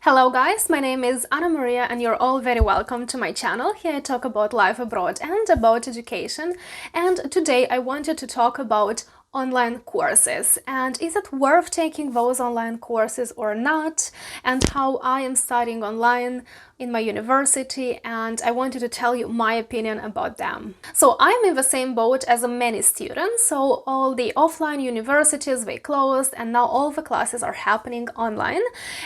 Hello guys, my name is Anna Maria and you're all very welcome to my channel. Here I talk about life abroad and about education, and today I wanted to talk about online courses and is it worth taking those online courses or not, and how I am studying online in my university, and I wanted to tell you my opinion about them. So I'm in the same boat as many students, so all the offline universities, they closed and now all the classes are happening online,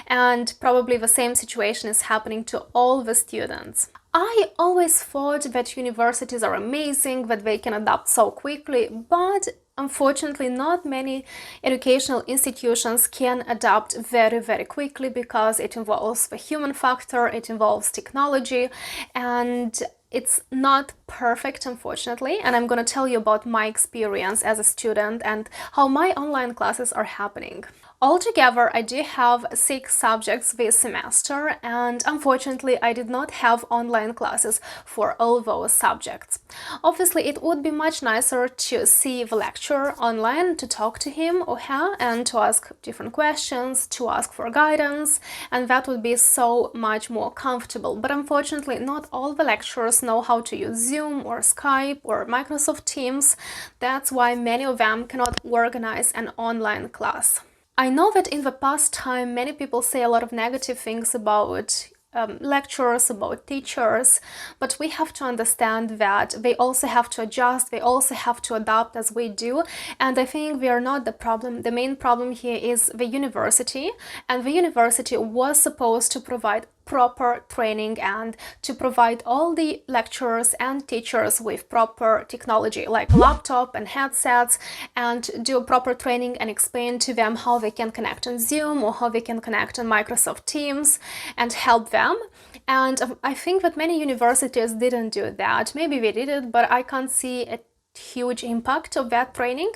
and probably the same situation is happening to all the students. I always thought that universities are amazing, that they can adapt so quickly, but unfortunately not many educational institutions can adapt very quickly because it involves the human factor, it involves technology, and it's not perfect, unfortunately. And I'm gonna tell you about my experience as a student and how my online classes are happening. Altogether, I do have 6 subjects this semester, and unfortunately I did not have online classes for all those subjects. Obviously, it would be much nicer to see the lecturer online, to talk to him or her and to ask different questions, to ask for guidance, and that would be so much more comfortable. But unfortunately, not all the lecturers know how to use Zoom or Skype or Microsoft Teams. That's why many of them cannot organize an online class. I know that in the past time many people say a lot of negative things about lecturers, about teachers, but we have to understand that they also have to adjust, they also have to adapt as we do, and I think we are not the problem. The main problem here is the university, and the university was supposed to provide proper training and to provide all the lecturers and teachers with proper technology like laptop and headsets, and do proper training and explain to them how they can connect on Zoom or how they can connect on Microsoft Teams and help them. And I think that many universities didn't do that. Maybe they did it, but I can't see a huge impact of that training,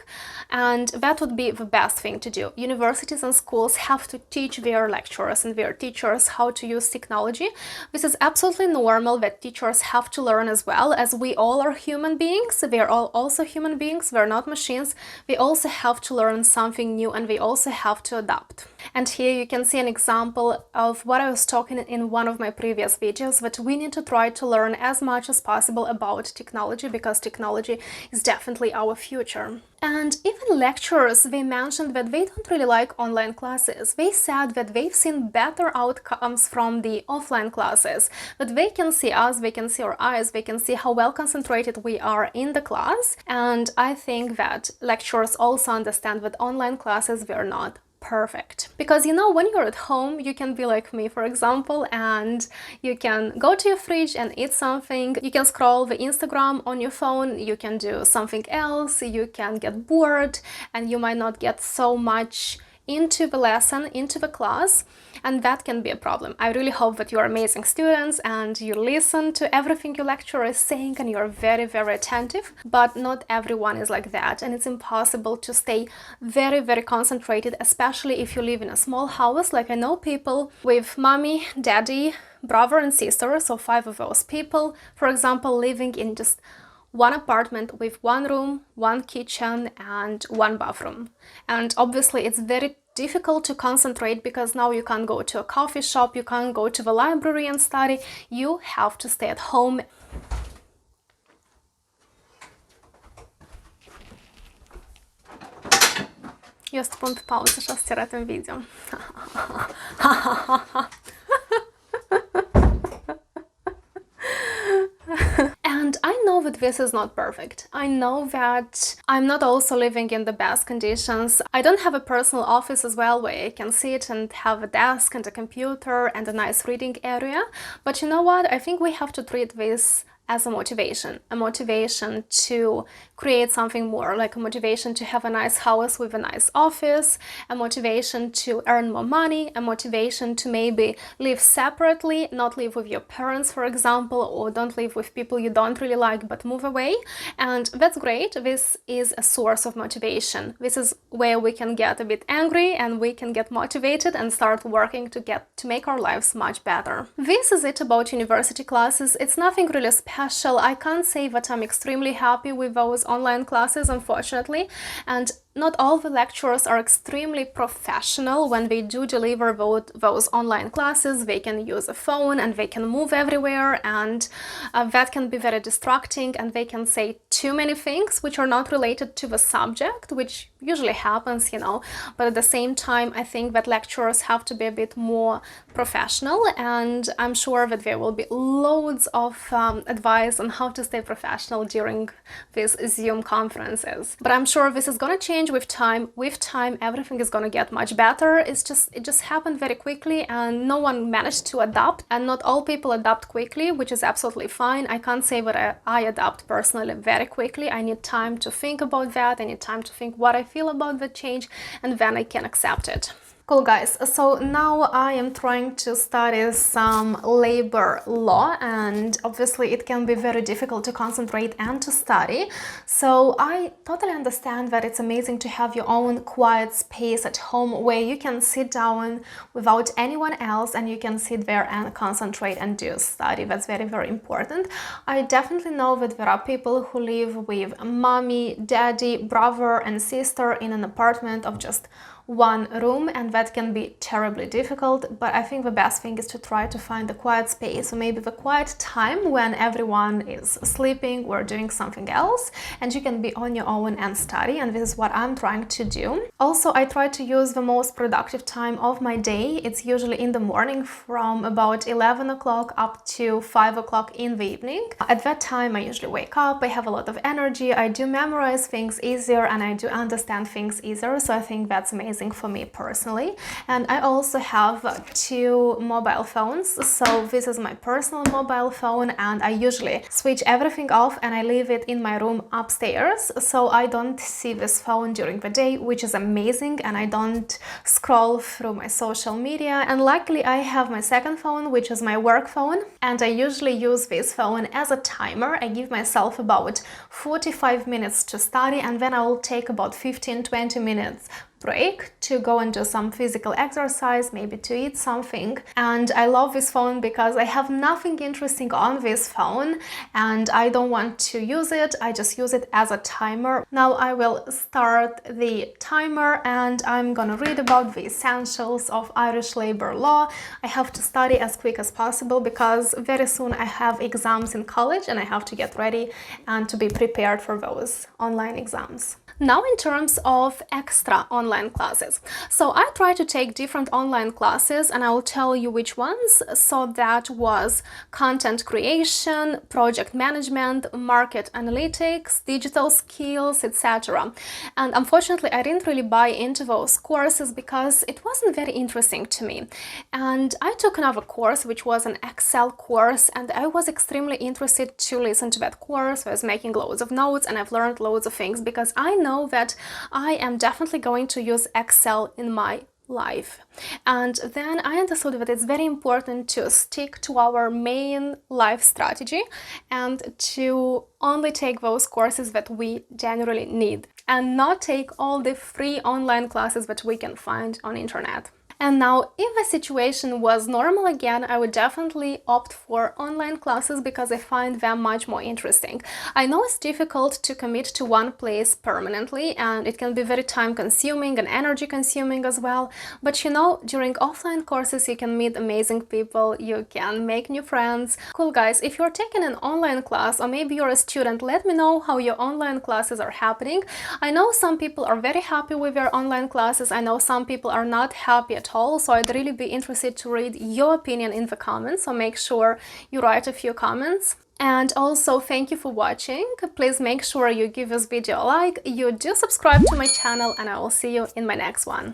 and that would be the best thing to do. Universities and schools have to teach their lecturers and their teachers how to use technology. This is absolutely normal that teachers have to learn as well, as we all are human beings. We are all also human beings, we're not machines. We also have to learn something new and we also have to adapt. And here you can see an example of what I was talking in one of my previous videos, that we need to try to learn as much as possible about technology, because technology is definitely our future. And even lecturers, they mentioned that they don't really like online classes. They said that they've seen better outcomes from the offline classes, that they can see us, they can see our eyes, they can see how well concentrated we are in the class. And I think that lecturers also understand that online classes were not perfect. Because you know, when you're at home, you can be like me, for example, and you can go to your fridge and eat something, you can scroll the Instagram on your phone, you can do something else, you can get bored, and you might not get so much into the lesson, into the class, and that can be a problem. I really hope that you are amazing students and you listen to everything your lecturer is saying and you're very attentive, but not everyone is like that, and it's impossible to stay very concentrated, especially if you live in a small house. Like, I know people with mommy, daddy, brother and sister, so 5 of those people, for example, living in just one apartment with 1 room, 1 kitchen and 1 bathroom. And obviously it's very difficult to concentrate, because now you can't go to a coffee shop, you can't go to the library and study, you have to stay at home. Eu să pun pe pauză și o să-ți arăt în video. And I know that this is not perfect. I know that I'm not also living in the best conditions. I don't have a personal office as well where I can sit and have a desk and a computer and a nice reading area. But you know what? I think we have to treat this as a motivation to create something more, like a motivation to have a nice house with a nice office, a motivation to earn more money, a motivation to maybe live separately, not live with your parents, for example, or don't live with people you don't really like, but move away. And that's great. This is a source of motivation. This is where we can get a bit angry and we can get motivated and start working to make our lives much better. This is it about university classes. It's nothing really special special. I can't say that I'm extremely happy with those online classes, unfortunately, and not all the lecturers are extremely professional when they do deliver those online classes. They can use a phone and they can move everywhere, and that can be very distracting, and they can say too many things which are not related to the subject, which usually happens, you know. But at the same time, I think that lecturers have to be a bit more professional, and I'm sure that there will be loads of advice on how to stay professional during these Zoom conferences. But I'm sure this is gonna change with time. With time, everything is gonna get much better. It just happened very quickly, and no one managed to adapt, and not all people adapt quickly, which is absolutely fine. I can't say that I adapt personally very quickly. I need time to think about that. I need time to think what I feel about the change, and then I can accept it. Cool, guys, so now I am trying to study some labor law, and obviously it can be very difficult to concentrate and to study. So I totally understand that it's amazing to have your own quiet space at home where you can sit down without anyone else and you can sit there and concentrate and do study. That's very, very important. I definitely know that there are people who live with mommy, daddy, brother and sister in an apartment of just one room, and that can be terribly difficult. But I think the best thing is to try to find a quiet space, or maybe the quiet time when everyone is sleeping or doing something else, and you can be on your own and study, and this is what I'm trying to do. Also, I try to use the most productive time of my day. It's usually in the morning from about 11 o'clock up to 5 o'clock in the evening. At that time, I usually wake up, I have a lot of energy, I do memorize things easier, and I do understand things easier, so I think that's amazing for me personally. And I also have 2 mobile phones. So this is my personal mobile phone, and I usually switch everything off and I leave it in my room upstairs, so I don't see this phone during the day, which is amazing, and I don't scroll through my social media. And luckily I have my second phone, which is my work phone, and I usually use this phone as a timer. I give myself about 45 minutes to study, and then I will take about 15-20 minutes break to go and do some physical exercise, maybe to eat something. And I love this phone because I have nothing interesting on this phone and I don't want to use it. I just use it as a timer. Now I will start the timer and I'm gonna read about the essentials of Irish labor law. I have to study as quick as possible because very soon I have exams in college and I have to get ready and to be prepared for those online exams. Now in terms of extra online classes. So I try to take different online classes and I will tell you which ones. So that was content creation, project management, market analytics, digital skills, etc. And unfortunately, I didn't really buy into those courses because it wasn't very interesting to me. And I took another course, which was an Excel course, and I was extremely interested to listen to that course. I was making loads of notes and I've learned loads of things because I know that I am definitely going to use Excel in my life. And then I understood that it's very important to stick to our main life strategy and to only take those courses that we generally need and not take all the free online classes that we can find on internet. And now, if the situation was normal again, I would definitely opt for online classes because I find them much more interesting. I know it's difficult to commit to one place permanently and it can be very time consuming and energy consuming as well. But you know, during offline courses you can meet amazing people, you can make new friends. Cool, guys, if you're taking an online class or maybe you're a student, let me know how your online classes are happening. I know some people are very happy with their online classes. I know some people are not happy at all, so I'd really be interested to read your opinion in the comments, so make sure you write a few comments. And also, thank you for watching. Please make sure you give this video a like, you do subscribe to my channel, and I will see you in my next one.